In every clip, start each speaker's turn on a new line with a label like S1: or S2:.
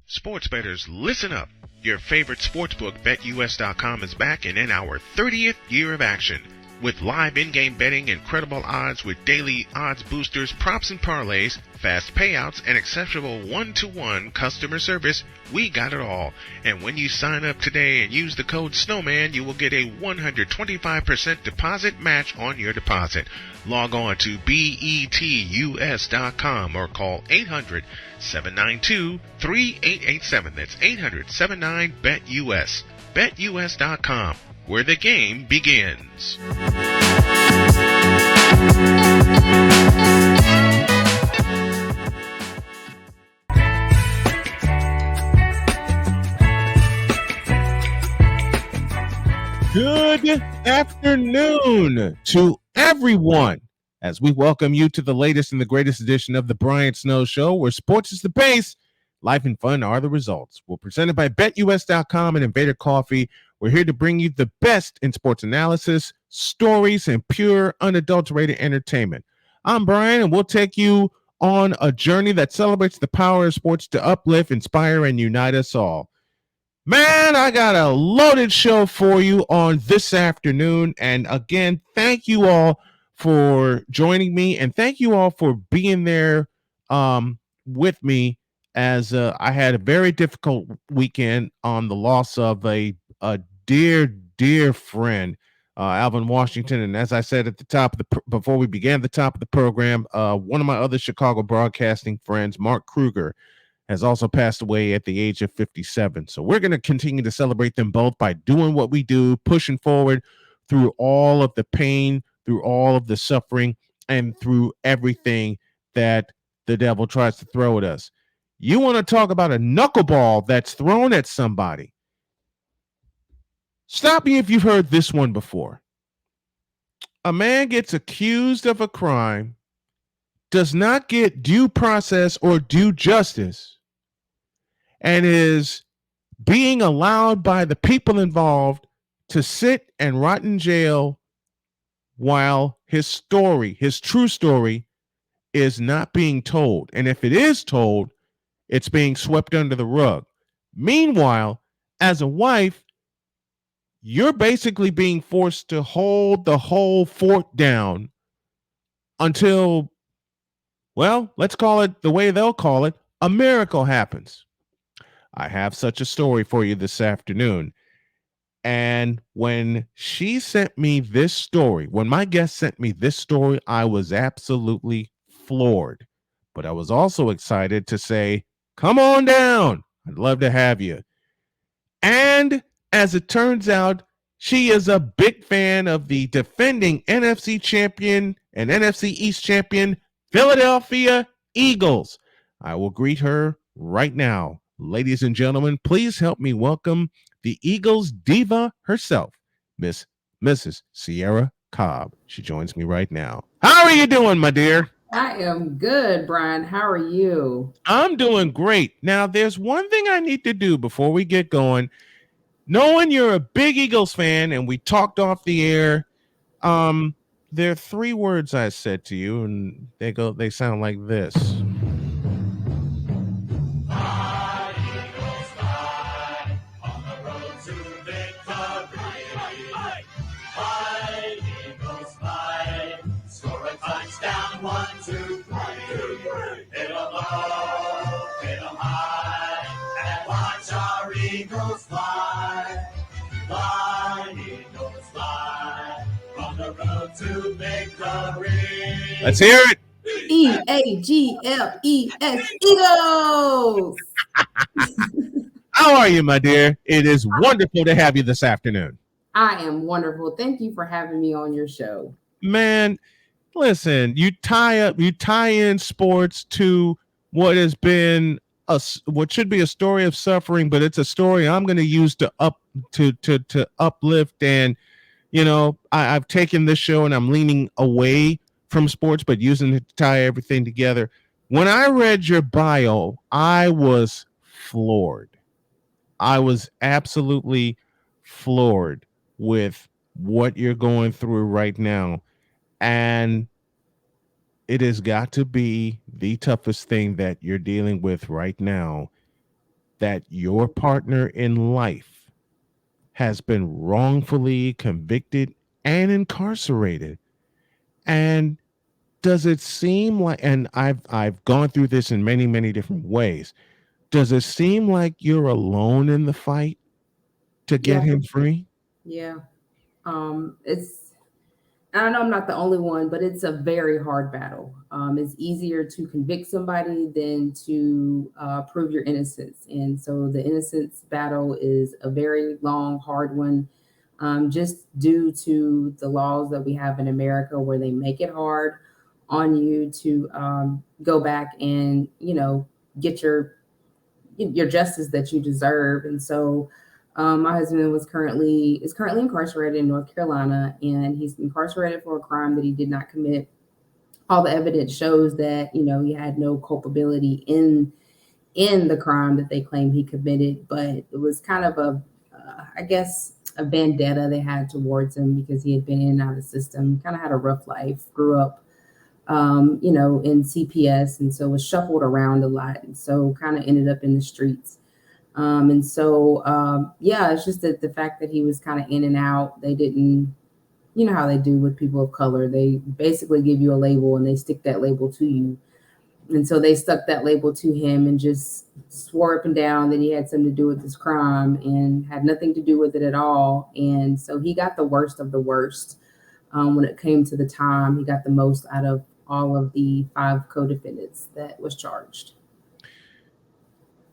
S1: Sports bettors, listen up. Your favorite sportsbook, BetUS.com, is back and in our 30th year of action. With live in-game betting, incredible odds with daily odds boosters, props and parlays, fast payouts, and exceptional one-to-one customer service, we got it all. And when you sign up today and use the code SNOWMAN, you will get a 125% deposit match on your deposit. Log on to betus.com or call 800-792-3887. That's 800-79-BET-US. BetUS.com, where the game begins.
S2: Good afternoon to everyone as we welcome you to the latest and the greatest edition of the Brian Snow Show, where sports is the base, life and fun are the results. We're presented by BetUS.com and Invader Coffee. We're here to bring you the best in sports analysis, stories, and pure, unadulterated entertainment. I'm Brian, and we'll take you on a journey that celebrates the power of sports to uplift, inspire, and unite us all. Man, I got a loaded show for you on this afternoon. And again, thank you all for joining me, and thank you all for being there with me as I had a very difficult weekend on the loss of a dear friend, Alvin Washington. And as I said at the top of before we began the top of the program, one of my other Chicago broadcasting friends, Mark Kruger, has also passed away at the age of 57. So we're going to continue to celebrate them both by doing what we do, pushing forward through all of the pain, through all of the suffering, and through everything that the devil tries to throw at us. You want to talk about a knuckleball that's thrown at somebody? Stop me if you've heard this one before. A man gets accused of a crime, does not get due process or due justice, and is being allowed by the people involved to sit and rot in jail while his true story, is not being told. And if it is told, it's being swept under the rug. Meanwhile, as a wife, you're basically being forced to hold the whole fort down until, well, let's call it the way they'll call it, a miracle happens. I have such a story for you this afternoon. And when she sent me this story, when my guest sent me this story, I was absolutely floored. But I was also excited to say, come on down. I'd love to have you. And as it turns out, she is a big fan of the defending NFC champion and NFC East champion, Philadelphia Eagles. I will greet her right now. Ladies and gentlemen, please help me welcome the Eagles diva herself, Mrs. Cierra Cobb. She joins me right now. How are you doing, my dear?
S3: I am good, Brian. How are you?
S2: I'm doing great. Now, there's one thing I need to do before we get going. Knowing you're a big Eagles fan, and we talked off the air, there are three words I said to you, and they sound like this.
S4: One, two, three. Hit 'em low, hit 'em high, and watch our Eagles fly. Fly, Eagles fly, on the road to victory.
S2: Let's hear it.
S3: EAGLES, Eagles.
S2: How are you, my dear? It is wonderful to have you this afternoon.
S3: I am wonderful. Thank you for having me on your show.
S2: Man, listen, you tie in sports to what has been what should be a story of suffering, but it's a story I'm going to use to uplift. And I've taken this show and I'm leaning away from sports, but using it to tie everything together. When I read your bio, I was floored. I was absolutely floored with what you're going through right now. And it has got to be the toughest thing that you're dealing with right now. that your partner in life has been wrongfully convicted and incarcerated? And does it seem like, and I've gone through this in many, many different ways. Does it seem like you're alone in the fight to get
S3: Yeah,
S2: him free?
S3: yeah. It's I know I'm not the only one, but it's a very hard battle. It's easier to convict somebody than to prove your innocence. And so the innocence battle is a very long, hard one, just due to the laws that we have in America where they make it hard on you to go back and, get your justice that you deserve. And so my husband is currently incarcerated in North Carolina, and he's incarcerated for a crime that he did not commit. All the evidence shows that he had no culpability in the crime that they claim he committed, but it was kind of I guess, a vendetta they had towards him because he had been in and out of the system, kind of had a rough life, grew up in CPS, and so was shuffled around a lot, and so kind of ended up in the streets. Yeah, it's just that the fact that he was kind of in and out, they didn't, how they do with people of color. They basically give you a label and they stick that label to you. And so they stuck that label to him and just swore up and down that he had something to do with this crime and had nothing to do with it at all. And so he got the worst of the worst. When it came to the time, he got the most out of all of the 5 co-defendants that was charged.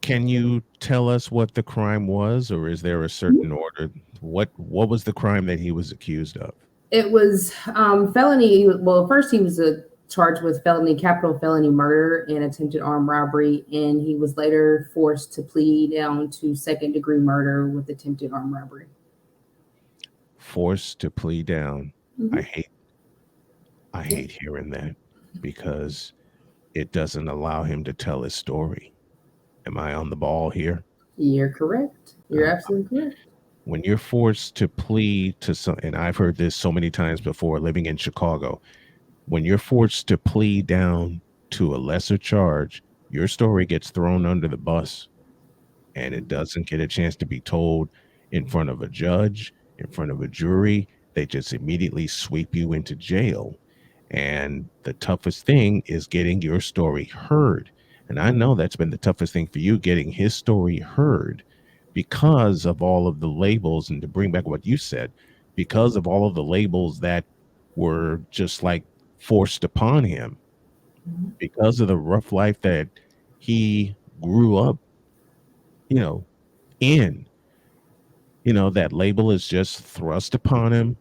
S2: Can you tell us what the crime was, or is there a certain order? What was the crime that he was accused of?
S3: It was felony. Well, first he was charged with capital felony murder and attempted armed robbery, and he was later forced to plead down to second-degree murder with attempted armed robbery.
S2: Forced to plead down.
S3: Mm-hmm.
S2: I hate hearing that, because it doesn't allow him to tell his story. Am I on the ball here?
S3: You're correct. You're absolutely correct.
S2: When you're forced to plead to some, and I've heard this so many times before living in Chicago, when you're forced to plead down to a lesser charge, your story gets thrown under the bus and it doesn't get a chance to be told in front of a judge, in front of a jury. They just immediately sweep you into jail. And the toughest thing is getting your story heard. And I know that's been the toughest thing for you, getting his story heard, because of all of the labels. And to bring back what you said, because of all of the labels that were just like forced upon him, because of the rough life that he grew up, in, that label is just thrust upon him.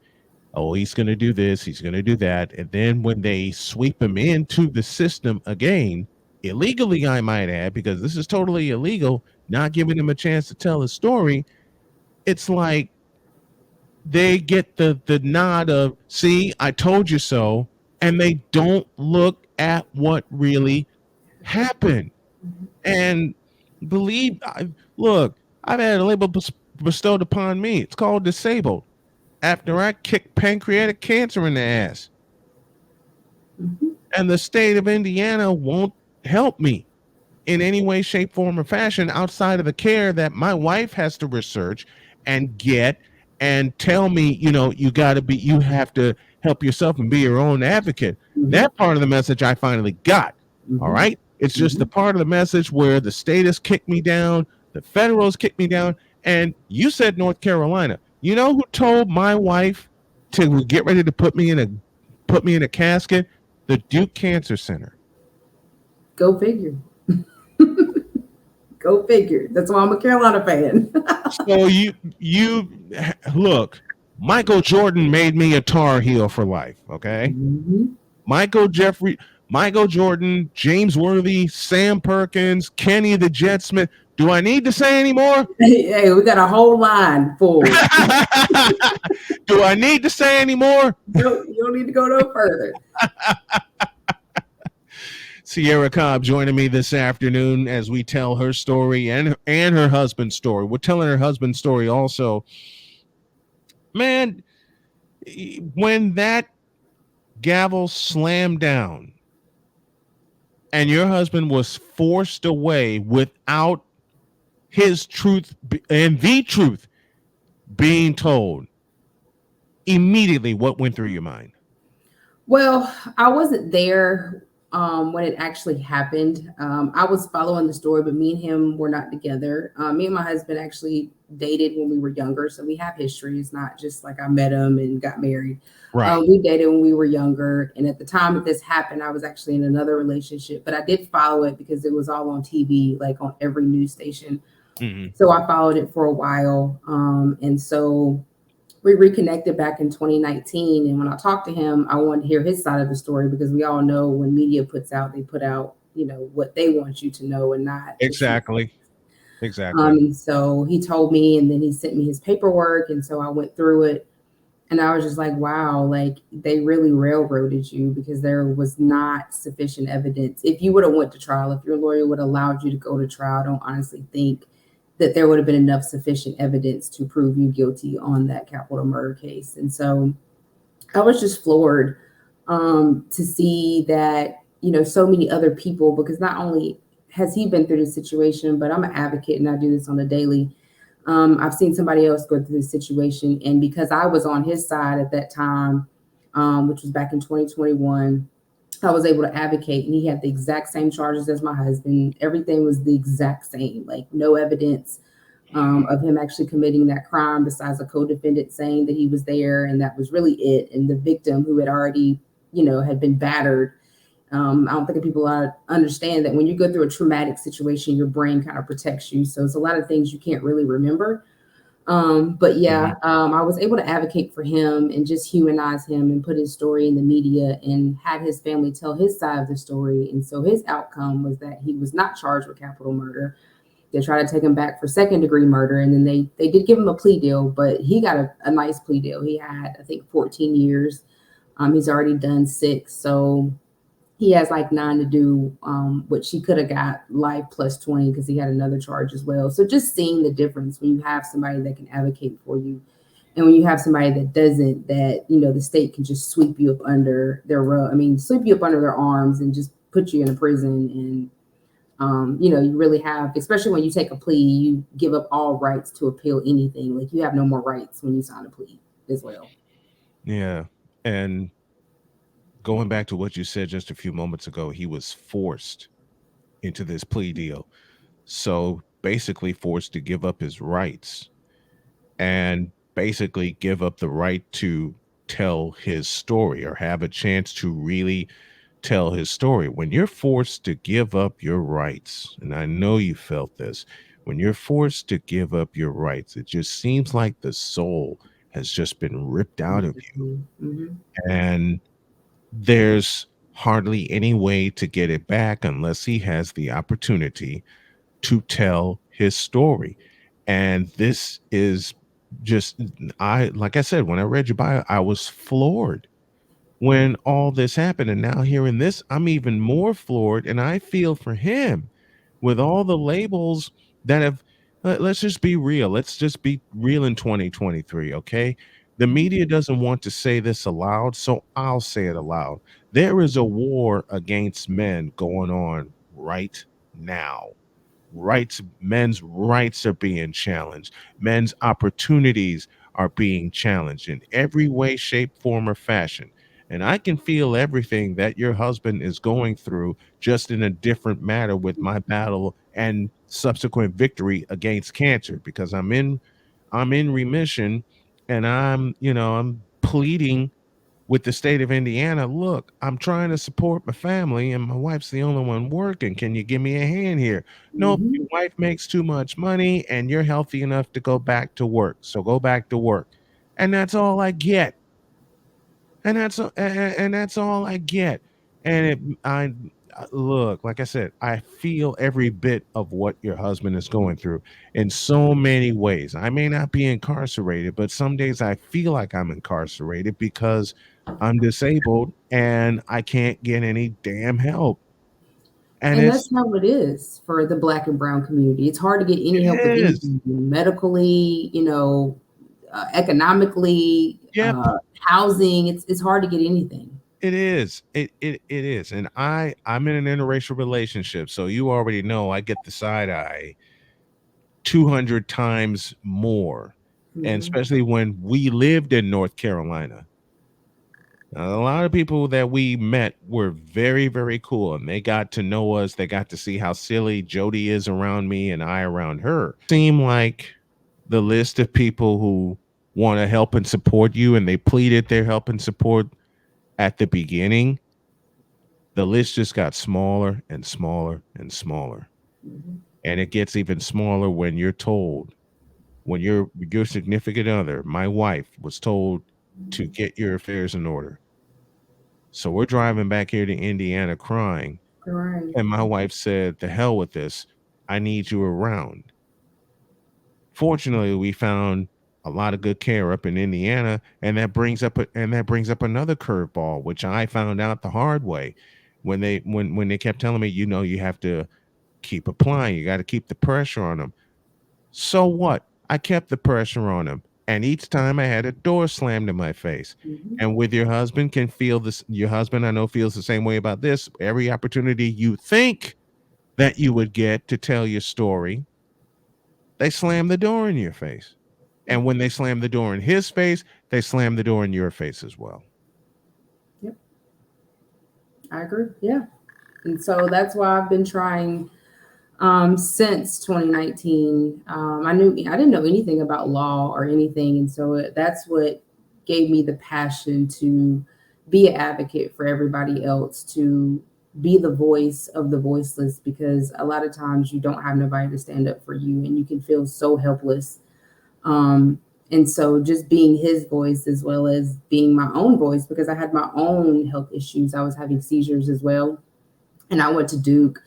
S2: Oh, he's going to do this, he's going to do that. And then when they sweep him into the system again, illegally, I might add, because this is totally illegal, not giving him a chance to tell his story, it's like they get the nod of, see, I told you so, and they don't look at what really happened. And look, I've had a label bestowed upon me. It's called disabled, after I kicked pancreatic cancer in the ass. And the state of Indiana won't help me in any way, shape, form, or fashion outside of the care that my wife has to research and get and tell me, you have to help yourself and be your own advocate. That part of the message I finally got. All right. It's just the part of the message where the state has kicked me down, the federal has kicked me down. And you said North Carolina. You know who told my wife to get ready to put me in a casket? The Duke Cancer Center.
S3: Go figure. Go figure. That's why I'm a Carolina fan.
S2: So you look, Michael Jordan made me a Tar Heel for life. Okay. Michael Jordan, James Worthy, Sam Perkins, Kenny the Jet Smith. Do I need to say any more?
S3: Hey, we got a whole line full.
S2: Do I need to say any more?
S3: You don't need to go no further.
S2: Cierra Cobb joining me this afternoon as we tell her story and her husband's story. We're telling her husband's story also. Man, when that gavel slammed down and your husband was forced away without his truth and the truth being told, immediately what went through your mind?
S3: Well, I wasn't there when it actually happened. I was following the story, but me and him were not together. Me and my husband actually dated when we were younger, so we have history. It's not just like I met him and got married.
S2: Right.
S3: We dated when we were younger, and at the time that this happened, I was actually in another relationship. But I did follow it because it was all on TV, like on every news station.
S2: Mm-hmm.
S3: So I followed it for a while, and so we reconnected back in 2019. And when I talked to him, I wanted to hear his side of the story because we all know when media puts out, they put out, what they want you to know and not the truth.
S2: Exactly. Exactly.
S3: And so he told me, and then he sent me his paperwork. And so I went through it, and I was just like, wow, like they really railroaded you because there was not sufficient evidence. If you would have went to trial, if your lawyer would have allowed you to go to trial, I don't honestly think that there would have been enough sufficient evidence to prove you guilty on that capital murder case. And so I was just floored to see that, so many other people, because not only has he been through this situation, but I'm an advocate and I do this on a daily. I've seen somebody else go through this situation. And because I was on his side at that time, which was back in 2021, I was able to advocate, and he had the exact same charges as my husband. Everything was the exact same, like no evidence of him actually committing that crime besides a co-defendant saying that he was there, and that was really it. And the victim, who had already, had been battered. I don't think people understand that when you go through a traumatic situation, your brain kind of protects you. So it's a lot of things you can't really remember. But yeah, I was able to advocate for him and just humanize him and put his story in the media and had his family tell his side of the story. And so his outcome was that he was not charged with capital murder. They tried to take him back for second degree murder, and then they did give him a plea deal, but he got a nice plea deal. He had, I think, 14 years. He's already done 6, so he has like 9 to do, which he could have got life plus 20 because he had another charge as well. So just seeing the difference when you have somebody that can advocate for you and when you have somebody that doesn't, that, the state can just sweep you up under their rug. I mean, sweep you up under their arms and just put you in a prison. And, you really have, especially when you take a plea, you give up all rights to appeal anything. Like you have no more rights when you sign a plea as well.
S2: Yeah. And going back to what you said just a few moments ago, he was forced into this plea deal. So basically forced to give up his rights and basically give up the right to tell his story or have a chance to really tell his story. When you're forced to give up your rights, and I know you felt this, when you're forced to give up your rights, it just seems like the soul has just been ripped out of you.
S3: Mm-hmm.
S2: And there's hardly any way to get it back unless he has the opportunity to tell his story. And this is just, like I said, when I read your bio, I was floored when all this happened. And now hearing this, I'm even more floored. And I feel for him with all the labels that have, let's just be real. Let's just be real in 2023. Okay. The media doesn't want to say this aloud, so I'll say it aloud. There is a war against men going on right now. Men's rights are being challenged. Men's opportunities are being challenged in every way, shape, form, or fashion. And I can feel everything that your husband is going through, just in a different manner with my battle and subsequent victory against cancer, because I'm in remission, and I'm pleading with the state of Indiana. Look, I'm trying to support my family and my wife's the only one working. Can you give me a hand here? No,
S3: Mm-hmm.
S2: your wife makes too much money and you're healthy enough to go back to work. So go back to work. And that's all I get. And that's all I get. And look, like I said, I feel every bit of what your husband is going through in so many ways. I may not be incarcerated, but some days I feel like I'm incarcerated because I'm disabled and I can't get any damn help. And
S3: And
S2: it's
S3: that's how it is for the Black and brown community. It's hard to get any help with
S2: it is.
S3: anything, medically, economically,
S2: Yep.
S3: housing. It's hard to get anything.
S2: It is. It is. And I'm in an interracial relationship, so you already know I get the side eye 200 times more. And especially when we lived in North Carolina. A lot of people that we met were very, very cool, and they got to know us. They got to see how silly Jody is around me and I around her. Seem like the list of people who want to help and support you, and they pleaded their help and support at the beginning, the list just got smaller and smaller and smaller. And it gets even smaller when you're told, when your significant other, my wife, was told to get your affairs in order. So we're driving back here to Indiana crying.
S3: Right.
S2: And my wife said, "The hell with this. I need you around." Fortunately, we found a lot of good care up in Indiana, and that brings up another curveball, which I found out the hard way when they kept telling me, you have to keep applying, you got to keep the pressure on them. So what? I kept the pressure on them, and each time I had a door slammed in my face. And with your husband can feel this. Your husband, I know, feels the same way about this. Every opportunity you think that you would get to tell your story, they slam the door in your face. And when they slam the door in his face, they slam the door in your face as well.
S3: Yep. I agree. Yeah. And so that's why I've been trying since 2019. I didn't know anything about law or anything. And so that's what gave me the passion to be an advocate for everybody else, to be the voice of the voiceless, because a lot of times you don't have nobody to stand up for you and you can feel so helpless. And so just being his voice as well as being my own voice, because I had my own health issues. I was having seizures as well. And I went to Duke.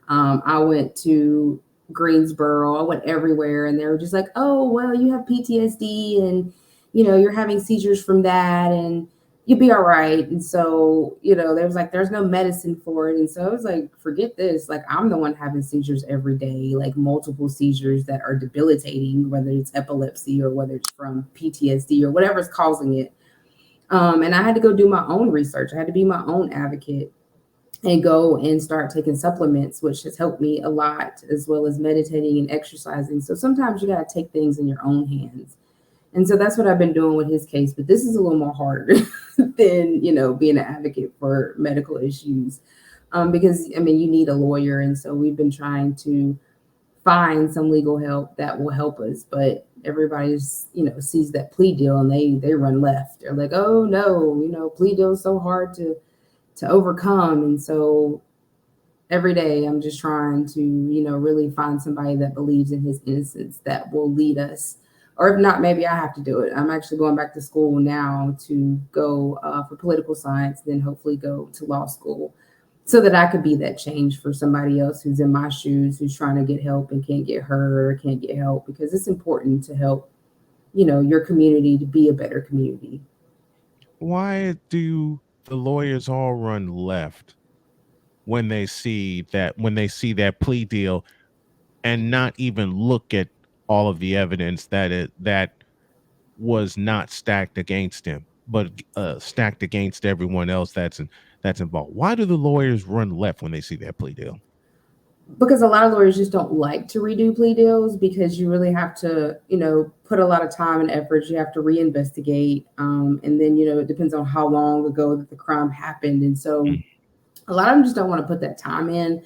S3: I went to Greensboro. I went everywhere. And they were just like, oh, well, you have PTSD and, you're having seizures from that and you'll be all right. And so, there was like, there's no medicine for it. And so I was like, forget this. Like, I'm the one having seizures every day, like multiple seizures that are debilitating, whether it's epilepsy or whether it's from PTSD or whatever's causing it. And I had to go do my own research. I had to be my own advocate and go and start taking supplements, which has helped me a lot, as well as meditating and exercising. So sometimes you got to take things in your own hands. And so that's what I've been doing with his case. But this is a little more harder than, being an advocate for medical issues. Because, you need a lawyer. And so we've been trying to find some legal help that will help us. But everybody's, sees that plea deal and they run left. They're like, oh, no, plea deal is so hard to overcome. And so every day I'm just trying to, really find somebody that believes in his innocence that will lead us. Or if not, maybe I have to do it. I'm actually going back to school now to go for political science, then hopefully go to law school so that I could be that change for somebody else who's in my shoes, who's trying to get help and can't get heard or can't get help, because it's important to help, your community to be a better community.
S2: Why do the lawyers all run left when they see that plea deal and not even look at all of the evidence that was not stacked against him, but stacked against everyone else that's involved? Why do the lawyers run left when they see that plea deal?
S3: Because a lot of lawyers just don't like to redo plea deals, because you really have to, put a lot of time and effort. You have to reinvestigate. And then, it depends on how long ago that the crime happened. And so a lot of them just don't want to put that time in.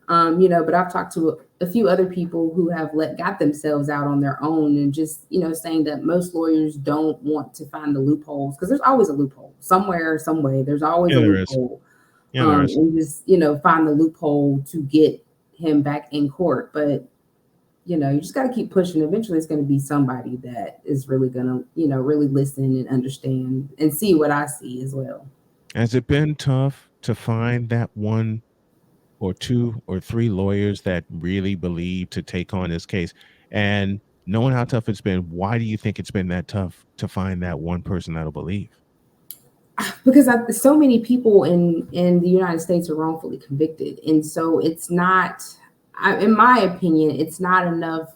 S3: But I've talked to a few other people who have got themselves out on their own, and just, saying that most lawyers don't want to find the loopholes, because there's always a loophole somewhere, some way. There's always a loophole. And just, find the loophole to get him back in court. But, you just got to keep pushing. Eventually it's going to be somebody that is really going to, really listen and understand and see what I see as well.
S2: Has it been tough to find that one or two or three lawyers that really believe to take on this case? And knowing how tough it's been, why do you think it's been that tough to find that one person that'll believe?
S3: Because so many people in the United States are wrongfully convicted. And so it's not, in my opinion, it's not enough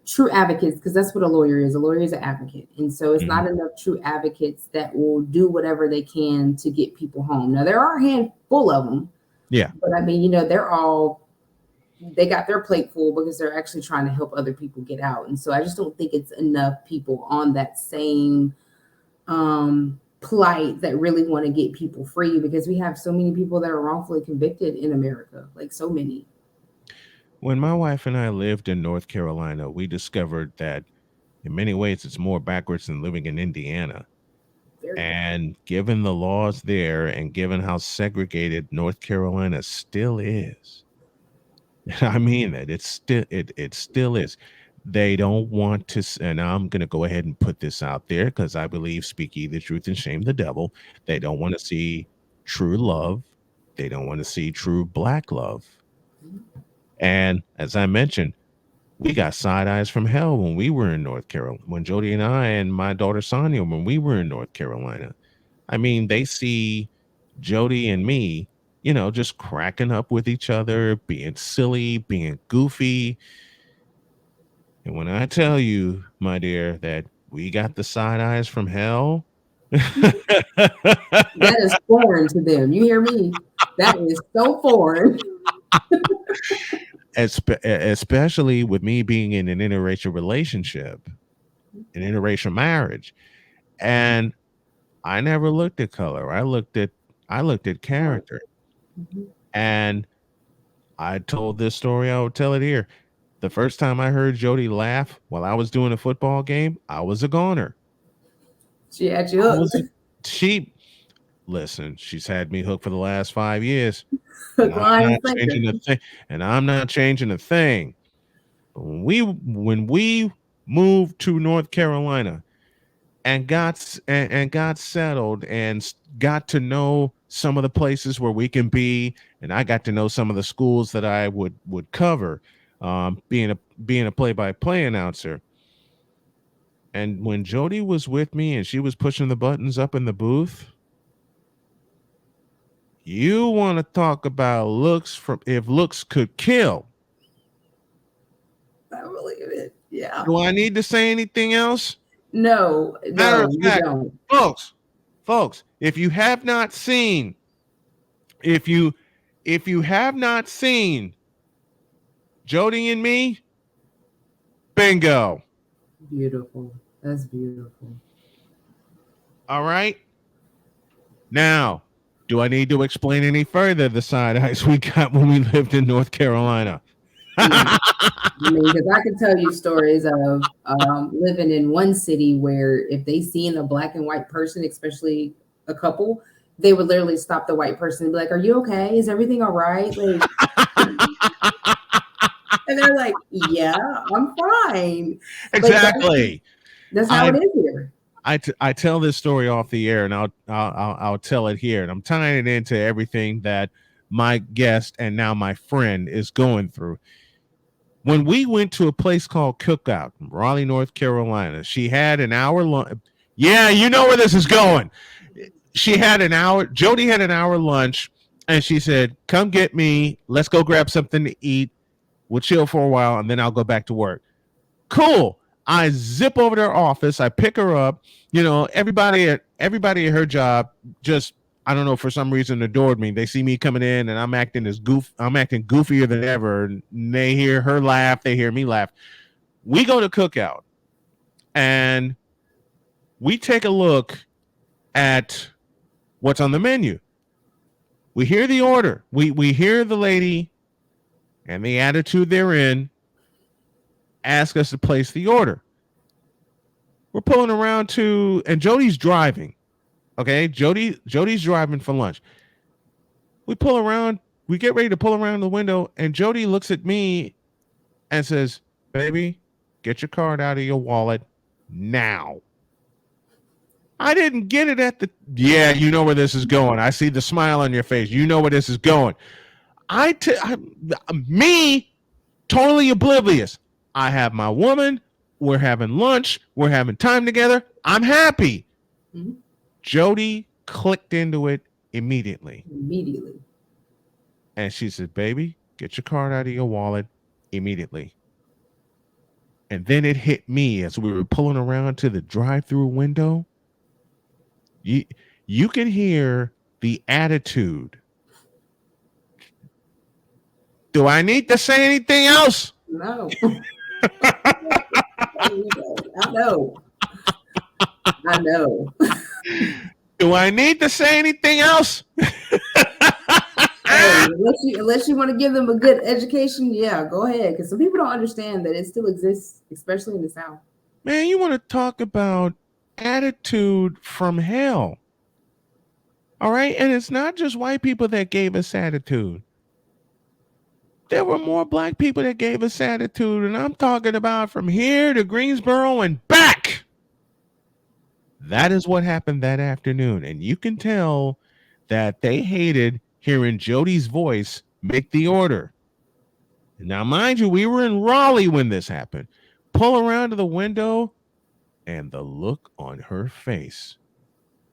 S3: true advocates, because that's what a lawyer is. A lawyer is an advocate. And so it's not enough true advocates that will do whatever they can to get people home. Now, there are a handful of them.
S2: Yeah.
S3: But they're all they got their plate full because they're actually trying to help other people get out. And so I just don't think it's enough people on that same plight that really want to get people free, because we have so many people that are wrongfully convicted in America, like so many.
S2: When my wife and I lived in North Carolina, we discovered that in many ways it's more backwards than living in Indiana.
S3: Very
S2: And given the laws there and given how segregated North Carolina still is, I mean that it still is. They don't want to, and I'm going to go ahead and put this out there because I believe speak ye the truth and shame the devil. They don't want to see true love. They don't want to see true black love. And as I mentioned, we got side eyes from hell when we were in North Carolina. When Jody and I and my daughter Sonia, when we were in North Carolina, I mean, they see Jody and me, just cracking up with each other, being silly, being goofy. And when I tell you, my dear, that we got the side eyes from hell,
S3: That is foreign to them. You hear me? That is so foreign.
S2: especially with me being in an interracial relationship, an interracial marriage. And I never looked at color. I looked at character.
S3: Mhm.
S2: And I told this story, I would tell it here. The first time I heard Jody laugh while I was doing a football game, I was a goner.
S3: She had you
S2: I
S3: hooked.
S2: was a, she listen, she's had me hooked for the last 5 years, and
S3: Hook,
S2: I'm
S3: line,
S2: not
S3: and sinker.
S2: changing a thing. And I'm not changing a thing. But when we moved to North Carolina and got settled and got to know some of the places where we can be, and I got to know some of the schools that I would cover, being a play-by-play announcer. And when Jody was with me and she was pushing the buttons up in the booth, you want to talk about looks from if looks could kill.
S3: I believe it. Yeah.
S2: Do I need to say anything else?
S3: No,
S2: Matter
S3: no,
S2: of
S3: you
S2: fact,
S3: don't.
S2: folks, if you have not seen, if you have not seen Jody and me, bingo.
S3: Beautiful. That's beautiful.
S2: All right. Now, do I need to explain any further the side eyes we got when we lived in North Carolina?
S3: No. I mean, because I can tell you stories of living in one city where if they seen a black and white person, especially a couple, they would literally stop the white person and be like, "Are you okay? Is everything all right?" Like, and they're like, "Yeah, I'm fine." But
S2: Exactly.
S3: that's how
S2: I
S3: it is here.
S2: I tell this story off the air, and I'll tell it here, and I'm tying it into everything that my guest and now my friend is going through. When we went to a place called Cookout in Raleigh, North Carolina, she had an hour lunch. Yeah, you know where this is going. She had an hour. Jody had an hour lunch, and she said, "Come get me. Let's go grab something to eat. We'll chill for a while, and then I'll go back to work." Cool. I zip over to her office. I pick her up. Everybody at her job just, I don't know, for some reason adored me. They see me coming in and I'm acting goofier than ever. And they hear her laugh. They hear me laugh. We go to Cookout and we take a look at what's on the menu. We hear the order. We hear the lady and the attitude they're in ask us to place the order. We're pulling around and Jody's driving. Okay, Jody's driving for lunch. We pull around, we get ready to pull around the window, and Jody looks at me and says, "Baby, get your card out of your wallet now." I didn't get it at the. Yeah, you know where this is going. I see the smile on your face. You know where this is going. Me, totally oblivious. I have my woman. We're having lunch. We're having time together. I'm happy.
S3: Mhm.
S2: Jody clicked into it immediately.
S3: Immediately.
S2: And she said, "Baby, get your card out of your wallet immediately." And then it hit me as we were pulling around to the drive-through window. You can hear the attitude Do I need to say anything else?
S3: No. I know. I know.
S2: Do I need to say anything else?
S3: Hey, unless you want to give them a good education, yeah, go ahead. Because some people don't understand that it still exists, especially in the South.
S2: Man, you want to talk about attitude from hell. All right. And it's not just white people that gave us attitude. There were more black people that gave us attitude. And I'm talking about from here to Greensboro and back. That is what happened that afternoon. And you can tell that they hated hearing Jody's voice make the order. Now, mind you, we were in Raleigh when this happened. Pull around to the window, and the look on her face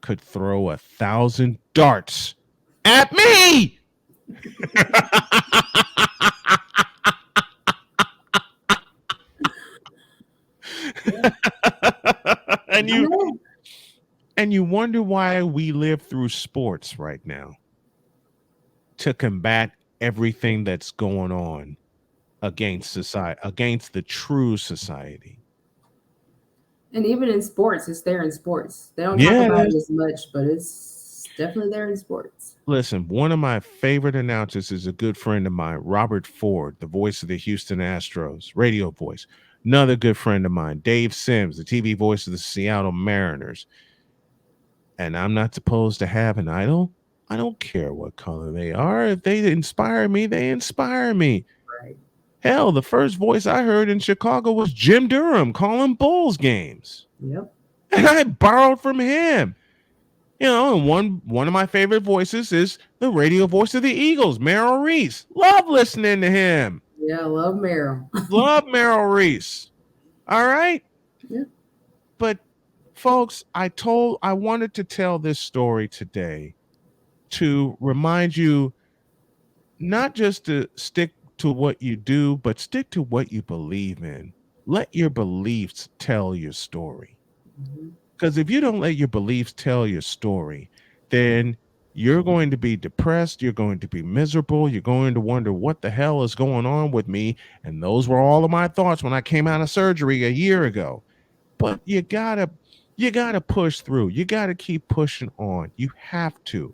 S2: could throw 1,000 darts at me. And you wonder why we live through sports right now, to combat everything that's going on against society, against the true society.
S3: And even in sports, it's there in sports. They don't talk about it as much, but it's definitely there in sports.
S2: Listen, one of my favorite announcers is a good friend of mine, Robert Ford, the voice of the Houston Astros, radio voice. Another good friend of mine, Dave Sims, the TV voice of the Seattle Mariners. And I'm not supposed to have an idol. I don't care what color they are. If they inspire me, they inspire me.
S3: Right.
S2: Hell, the first voice I heard in Chicago was Jim Durham calling Bulls games.
S3: Yep.
S2: And I borrowed from him. You know, and one of my favorite voices is the radio voice of the Eagles, Merrill Reese. Love listening to him.
S3: Yeah, love Merrill.
S2: Love Merrill Reese. All right?
S3: Yeah.
S2: But folks, I wanted to tell this story today to remind you not just to stick to what you do, but stick to what you believe in. Let your beliefs tell your story. Because if you don't let your beliefs tell your story, then you're going to be depressed. You're going to be miserable. You're going to wonder what the hell is going on with me. And those were all of my thoughts when I came out of surgery a year ago. But you gotta push through. You gotta keep pushing on. You have to.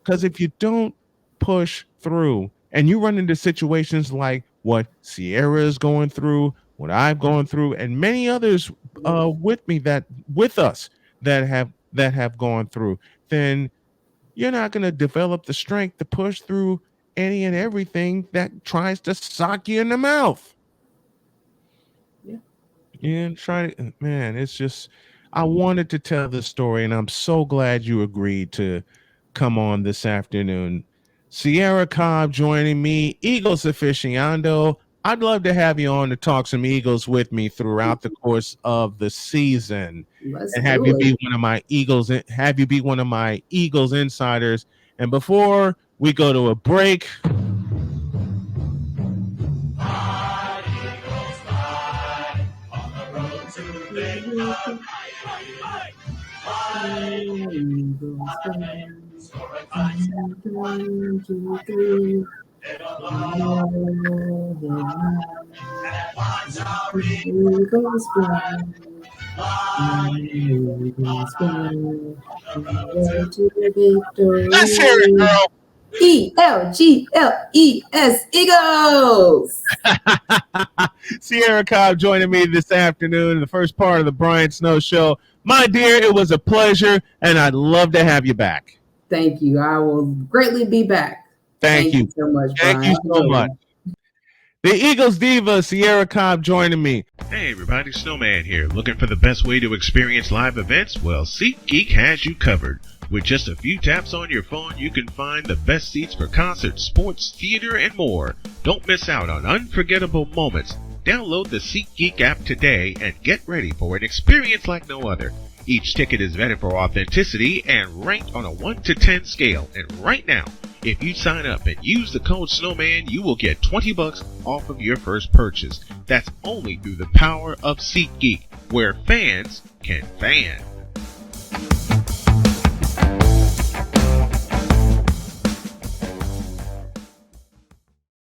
S2: Because if you don't push through and you run into situations like what Cierra is going through, what I've gone through, and many others with us that have gone through, then you're not going to develop the strength to push through any and everything that tries to sock you in the mouth. Yeah, it's just, I wanted to tell this story, and I'm so glad you agreed to come on this afternoon. Cierra Cobb joining me, Eagles aficionado. I'd love to have you on to talk some Eagles with me throughout the course of the season, and have you be one of my Eagles insiders. And before we go to a break, let's hear it, girl.
S3: ELGLES Eagles.
S2: Cierra Cobb joining me this afternoon in the first part of the Brian Snow Show. My dear, it was a pleasure, and I'd love to have you back.
S3: Thank you. I will greatly be back.
S2: Thank you
S3: so much,
S2: Brian. Thank you so much. The Eagles diva, Cierra Cobb, joining me.
S1: Hey everybody, Snowman here. Looking for the best way to experience live events? Well, SeatGeek has you covered. With just a few taps on your phone, you can find the best seats for concerts, sports, theater, and more. Don't miss out on unforgettable moments. Download the SeatGeek app today and get ready for an experience like no other. Each ticket is vetted for authenticity and ranked on a 1 to 10 scale. And right now, if you sign up and use the code Snowman, you will get $20 off of your first purchase. That's only through the power of SeatGeek, where fans can fan.